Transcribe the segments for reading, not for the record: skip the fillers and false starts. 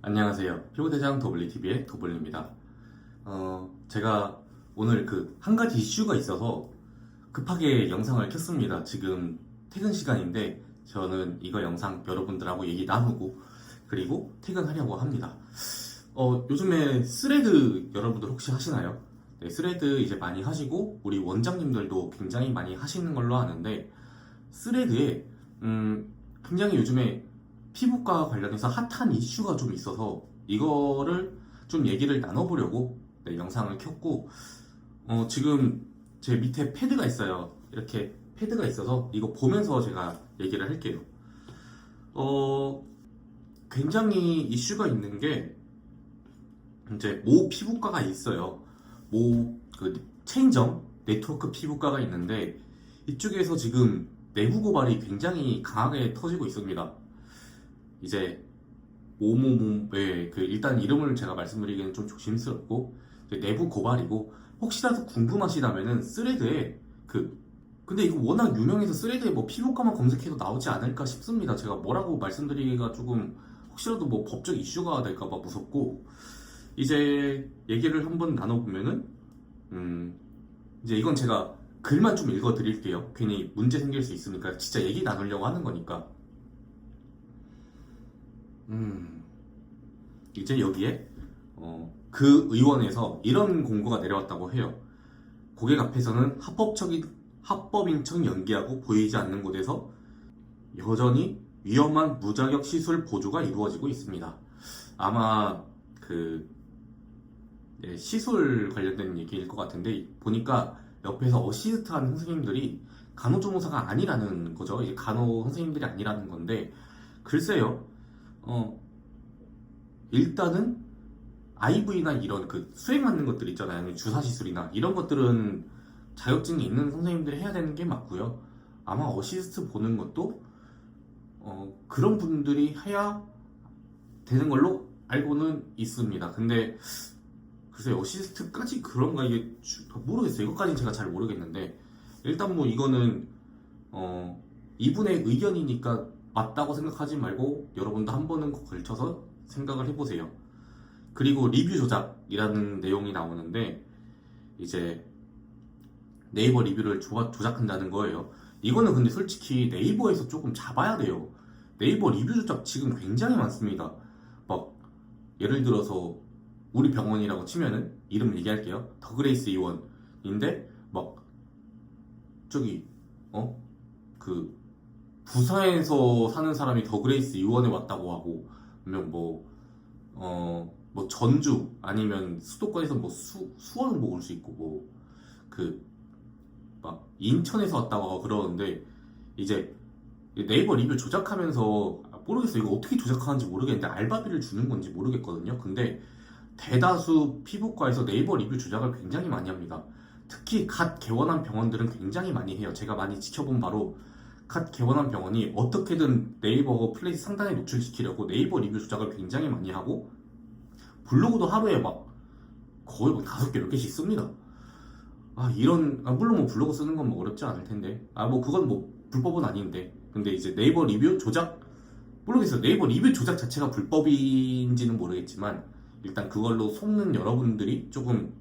안녕하세요. 피부대장 더블리TV의 더블리입니다. 제가 오늘 한 가지 이슈가 있어서 급하게 영상을 켰습니다. 지금 퇴근 시간인데 저는 이거 영상 여러분들하고 얘기 나누고 그리고 퇴근하려고 합니다. 요즘에 스레드 여러분들 혹시 하시나요? 네, 스레드 이제 많이 하시고 우리 원장님들도 굉장히 많이 하시는 걸로 아는데 스레드에 굉장히 요즘에 피부과 관련해서 핫한 이슈가 좀 있어서 이거를 좀 얘기를 나눠보려고 네, 영상을 켰고 지금 제 밑에 패드가 있어요. 이렇게 패드가 있어서 이거 보면서 제가 얘기를 할게요. 굉장히 이슈가 있는 게 이제 모 피부과가 있어요. 모 체인점 네트워크 피부과가 있는데 이쪽에서 지금 내부 고발이 굉장히 강하게 터지고 있습니다. 이제 모모모의 일단 이름을 제가 말씀드리기는 좀 조심스럽고 내부 고발이고 혹시라도 궁금하시다면은 스레드에 근데 이거 워낙 유명해서 스레드에 뭐 피부과만 검색해도 나오지 않을까 싶습니다. 제가 뭐라고 말씀드리기가 조금 혹시라도 뭐 법적 이슈가 될까봐 무섭고 이제 얘기를 한번 나눠보면은 이제 이건 제가 글만 좀 읽어드릴게요. 괜히 문제 생길 수 있으니까 진짜 얘기 나누려고 하는 거니까. 이제 여기에 그 의원에서 이런 공고가 내려왔다고 해요. 고객 앞에서는 합법인 척 연기하고 보이지 않는 곳에서 여전히 위험한 무자격 시술 보조가 이루어지고 있습니다. 아마 시술 관련된 얘기일 것 같은데 보니까 옆에서 어시스트하는 선생님들이 간호조무사가 아니라는 거죠. 이제 간호 선생님들이 아니라는 건데 글쎄요. 일단은 IV나 이런 수액 맞는 것들 있잖아요. 아니면 주사 시술이나 이런 것들은 자격증이 있는 선생님들이 해야 되는 게 맞고요. 아마 어시스트 보는 것도 그런 분들이 해야 되는 걸로 알고는 있습니다. 근데 글쎄요, 어시스트까지 그런가 이게 모르겠어요. 이것까지는 제가 잘 모르겠는데 일단 뭐 이거는 이분의 의견이니까 맞다고 생각하지 말고 여러분도 한 번은 걸쳐서 생각을 해보세요. 그리고 리뷰 조작이라는 내용이 나오는데 이제 네이버 리뷰를 조작한다는 거예요. 이거는 근데 솔직히 네이버에서 조금 잡아야 돼요. 네이버 리뷰 조작 지금 굉장히 많습니다. 막 예를 들어서 우리 병원이라고 치면은 이름 얘기할게요. 더그레이스 의원인데 막 저기 부사에서 사는 사람이 더그레이스 의원에 왔다고 하고 아니면 뭐 전주 아니면 수도권에서 뭐 수원 뭐 올 수 있고 막 인천에서 왔다고 하고 그러는데 이제 네이버 리뷰 조작하면서 모르겠어요. 이거 어떻게 조작하는지 모르겠는데 알바비를 주는 건지 모르겠거든요. 근데 대다수 피부과에서 네이버 리뷰 조작을 굉장히 많이 합니다. 특히 갓 개원한 병원들은 굉장히 많이 해요. 제가 많이 지켜본 바로 갓 개원한 병원이 어떻게든 네이버 플레이스 상단에 노출시키려고 네이버 리뷰 조작을 굉장히 많이 하고 블로그도 하루에 막 거의 뭐 5개, 10개씩 씁니다. 물론 뭐 블로그 쓰는 건 뭐 어렵지 않을 텐데 그건 뭐 불법은 아닌데 근데 이제 네이버 리뷰 조작 모르겠어요. 네이버 리뷰 조작 자체가 불법인지는 모르겠지만 일단 그걸로 속는 여러분들이 조금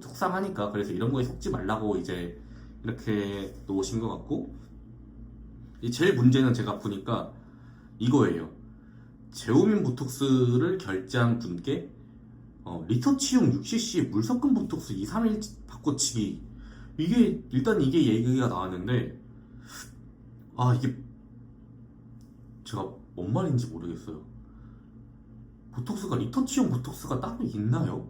속상하니까 그래서 이런 거에 속지 말라고 이제 이렇게 놓으신 것 같고 제일 문제는 제가 보니까 이거예요. 제오민 보톡스를 결제한 분께 리터치용 6cc 물 섞은 보톡스 2, 3일 바꿔치기 이게 얘기가 나왔는데 이게 제가 뭔 말인지 모르겠어요. 보톡스가 리터치용 보톡스가 따로 있나요?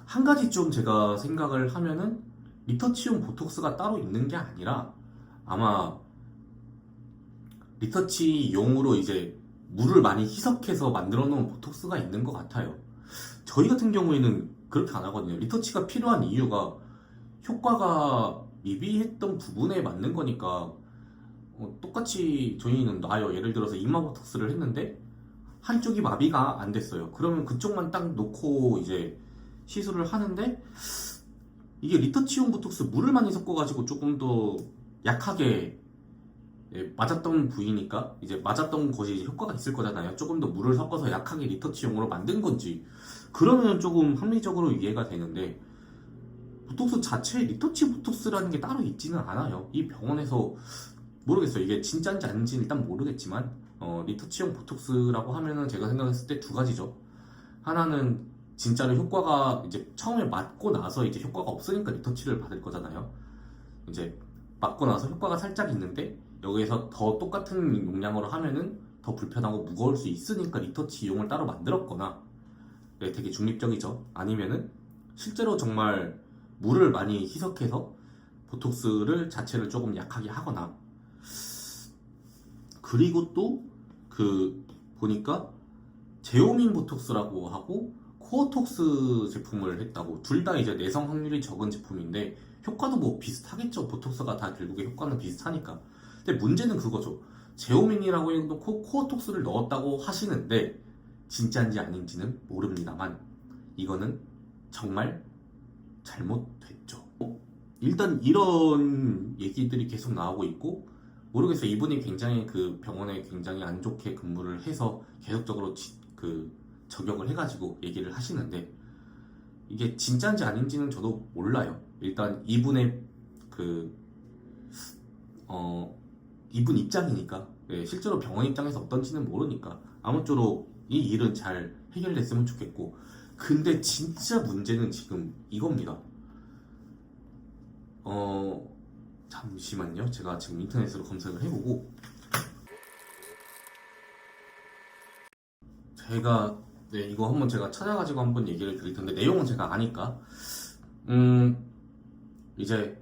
한 가지 좀 제가 생각을 하면은 리터치용 보톡스가 따로 있는 게 아니라 아마 리터치용으로 이제 물을 많이 희석해서 만들어 놓은 보톡스가 있는 것 같아요. 저희 같은 경우에는 그렇게 안 하거든요. 리터치가 필요한 이유가 효과가 미비했던 부분에 맞는 거니까 똑같이 저희는 놔요. 예를 들어서 이마 보톡스를 했는데 한쪽이 마비가 안 됐어요. 그러면 그쪽만 딱 놓고 이제 시술을 하는데 이게 리터치용 보톡스 물을 많이 섞어가지고 조금 더 약하게 예, 맞았던 부위니까 이제 맞았던 곳이 이제 효과가 있을 거잖아요. 조금 더 물을 섞어서 약하게 리터치용으로 만든 건지 그러면 조금 합리적으로 이해가 되는데 보톡스 자체에 리터치 보톡스라는 게 따로 있지는 않아요. 이 병원에서 모르겠어요. 이게 진짜인지 아닌지는 일단 모르겠지만 리터치용 보톡스라고 하면은 제가 생각했을 때 두 가지죠. 하나는 진짜로 효과가 이제 처음에 맞고 나서 이제 효과가 없으니까 리터치를 받을 거잖아요. 이제 맞고 나서 효과가 살짝 있는데 여기에서 더 똑같은 용량으로 하면은 더 불편하고 무거울 수 있으니까 리터치 이용을 따로 만들었거나 네, 되게 중립적이죠. 아니면은 실제로 정말 물을 많이 희석해서 보톡스를 자체를 조금 약하게 하거나 그리고 또 그 보니까 제오민 보톡스라고 하고 코어톡스 제품을 했다고 둘 다 이제 내성 확률이 적은 제품인데 효과도 뭐 비슷하겠죠. 보톡스가 다 결국에 효과는 비슷하니까. 근데 문제는 그거죠. 제오민이라고 해놓고 코어톡스를 넣었다고 하시는데 진짜인지 아닌지는 모릅니다만 이거는 정말 잘못됐죠. 일단 이런 얘기들이 계속 나오고 있고 모르겠어요. 이분이 굉장히 그 병원에 굉장히 안 좋게 근무를 해서 계속적으로 그 저격을 해가지고 얘기를 하시는데 이게 진짜인지 아닌지는 저도 몰라요. 일단 이분의 그 이분 입장이니까 네, 실제로 병원 입장에서 어떤지는 모르니까 아무쪼록 이 일은 잘 해결됐으면 좋겠고 근데 진짜 문제는 지금 이겁니다. 잠시만요. 제가 지금 인터넷으로 검색을 해보고 제가 네, 이거 한번 제가 찾아가지고 한번 얘기를 드릴 텐데 내용은 제가 아니까 이제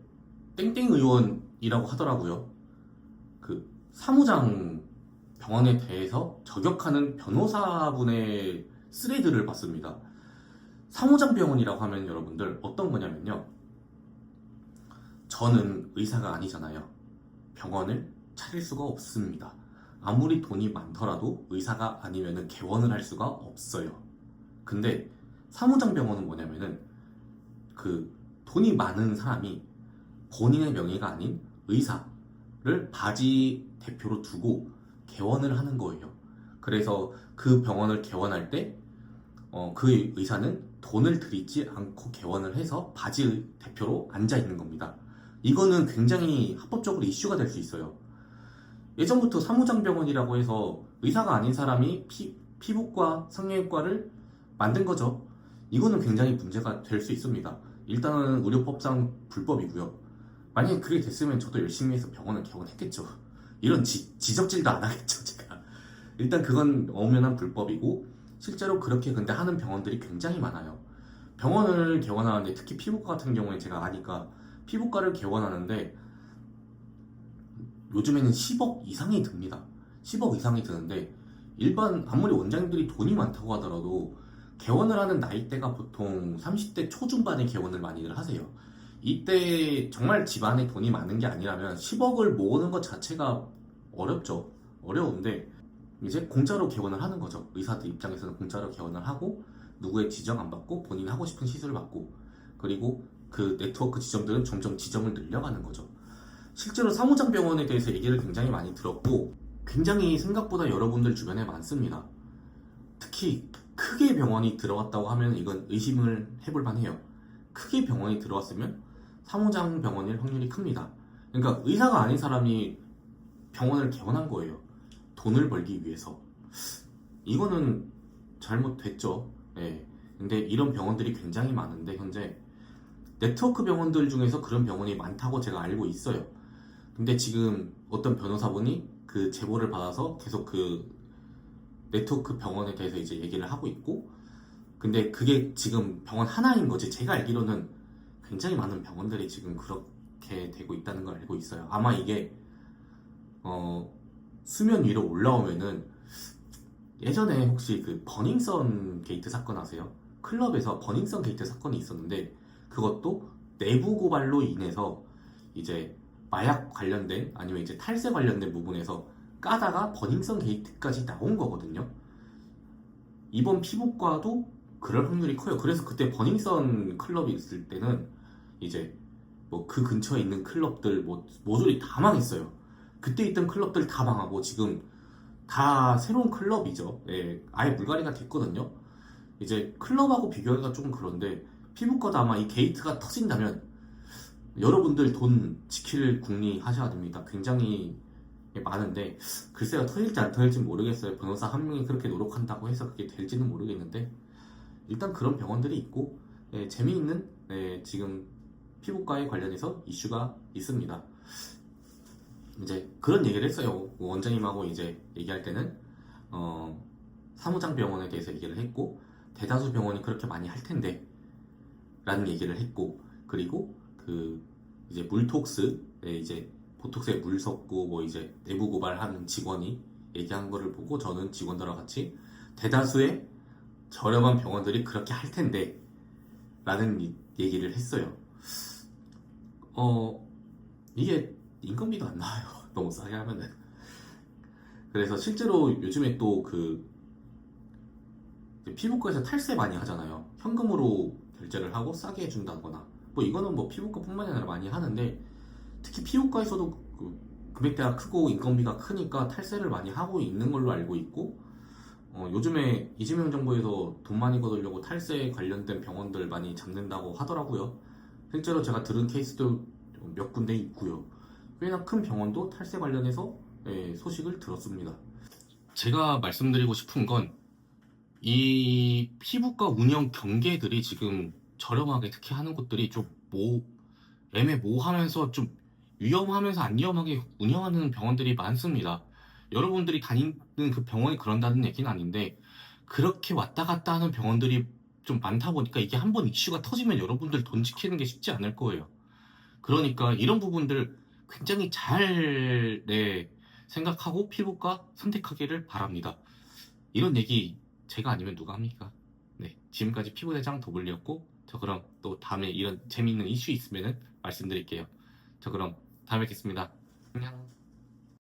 땡땡 의원이라고 하더라고요. 그 사무장 병원에 대해서 저격하는 변호사분의 스레드를 봤습니다. 사무장 병원이라고 하면 여러분들 어떤 거냐면요. 저는 의사가 아니잖아요. 병원을 차릴 수가 없습니다. 아무리 돈이 많더라도 의사가 아니면 개원을 할 수가 없어요. 근데 사무장 병원은 뭐냐면은 그 돈이 많은 사람이 본인의 명의가 아닌 의사를 바지 대표로 두고 개원을 하는 거예요. 그래서 그 병원을 개원할 때 그 의사는 돈을 들이지 않고 개원을 해서 바지 대표로 앉아 있는 겁니다. 이거는 굉장히 합법적으로 이슈가 될 수 있어요. 예전부터 사무장병원이라고 해서 의사가 아닌 사람이 피부과, 성형외과를 만든 거죠. 이거는 굉장히 문제가 될 수 있습니다. 일단은 의료법상 불법이고요. 만약에 그게 됐으면 저도 열심히 해서 병원을 개원했겠죠. 이런 지적질도 안 하겠죠, 제가. 일단 그건 엄연한 불법이고 실제로 그렇게 근데 하는 병원들이 굉장히 많아요. 병원을 개원하는데 특히 피부과 같은 경우에 제가 아니까 피부과를 개원하는데 요즘에는 10억 이상이 듭니다. 10억 이상이 드는데 일반 아무리 원장님들이 돈이 많다고 하더라도 개원을 하는 나이대가 보통 30대 초중반에 개원을 많이들 하세요. 이때 정말 집안에 돈이 많은 게 아니라면 10억을 모으는 것 자체가 어렵죠. 어려운데 이제 공짜로 개원을 하는 거죠. 의사들 입장에서는 공짜로 개원을 하고 누구의 지정 안 받고 본인 하고 싶은 시술을 받고 그리고 그 네트워크 지점들은 점점 지점을 늘려가는 거죠. 실제로 사무장병원에 대해서 얘기를 굉장히 많이 들었고 굉장히 생각보다 여러분들 주변에 많습니다. 특히 크게 병원이 들어갔다고 하면 이건 의심을 해볼 만해요. 크게 병원이 들어왔으면 사무장병원일 확률이 큽니다. 그러니까 의사가 아닌 사람이 병원을 개원한 거예요. 돈을 벌기 위해서. 이거는 잘못됐죠. 네. 근데 이런 병원들이 굉장히 많은데 현재 네트워크 병원들 중에서 그런 병원이 많다고 제가 알고 있어요. 근데 지금 어떤 변호사분이 그 제보를 받아서 계속 그 네트워크 병원에 대해서 이제 얘기를 하고 있고 근데 그게 지금 병원 하나인 거지 제가 알기로는 굉장히 많은 병원들이 지금 그렇게 되고 있다는 걸 알고 있어요. 아마 이게 수면 위로 올라오면은 예전에 혹시 그 버닝썬 게이트 사건 아세요? 클럽에서 버닝썬 게이트 사건이 있었는데 그것도 내부 고발로 인해서 이제 마약 관련된 아니면 이제 탈세 관련된 부분에서 까다가 버닝썬 게이트까지 나온 거거든요. 이번 피부과도 그럴 확률이 커요. 그래서 그때 버닝썬 클럽이 있을 때는 이제 뭐 그 근처에 있는 클럽들 뭐 모조리 다 망했어요. 그때 있던 클럽들 다 망하고 지금 다 새로운 클럽이죠. 예, 아예 물갈이가 됐거든요. 이제 클럽하고 비교하기가 조금 그런데 피부과도 아마 이 게이트가 터진다면 여러분들 돈 지킬 궁리 하셔야 됩니다. 굉장히 많은데 글쎄요, 터질지 안 터질지 모르겠어요. 변호사 한 명이 그렇게 노력한다고 해서 그게 될지는 모르겠는데 일단 그런 병원들이 있고 재미있는 지금 피부과에 관련해서 이슈가 있습니다. 이제 그런 얘기를 했어요. 원장님하고 이제 얘기할 때는 사무장 병원에 대해서 얘기를 했고 대다수 병원이 그렇게 많이 할 텐데 라는 얘기를 했고 그리고 그 이제 물톡스 이제 보톡스에 물 섞고 뭐 이제 내부 고발하는 직원이 얘기한 거를 보고 저는 직원들과 같이 대다수의 저렴한 병원들이 그렇게 할 텐데 라는 얘기를 했어요. 이게 인건비도 안 나와요. 너무 싸게 하면은. 그래서 실제로 요즘에 또 그 피부과에서 탈세 많이 하잖아요. 현금으로 결제를 하고 싸게 해준다거나. 뭐 이거는 뭐 피부과뿐만이 아니라 많이 하는데 특히 피부과에서도 그 금액대가 크고 인건비가 크니까 탈세를 많이 하고 있는 걸로 알고 있고 요즘에 이재명 정부에서 돈 많이 거두려고 탈세 관련된 병원들 많이 잡는다고 하더라고요. 실제로 제가 들은 케이스도 몇 군데 있고요. 꽤나 큰 병원도 탈세 관련해서 소식을 들었습니다. 제가 말씀드리고 싶은 건 이 피부과 운영 경계들이 지금 저렴하게 특히 하는 곳들이 좀 애매모호하면서 좀 위험하면서 안 위험하게 운영하는 병원들이 많습니다. 여러분들이 다니는 그 병원이 그런다는 얘기는 아닌데 그렇게 왔다 갔다 하는 병원들이 좀 많다 보니까 이게 한번 이슈가 터지면 여러분들 돈 지키는 게 쉽지 않을 거예요. 그러니까 이런 부분들 굉장히 잘 생각하고 피부과 선택하기를 바랍니다. 이런 얘기 제가 아니면 누가 합니까? 네, 지금까지 피부대장 더블리였고 저 그럼 또 다음에 이런 재미있는 이슈 있으면 말씀드릴게요. 저 그럼 다음에 뵙겠습니다. 안녕.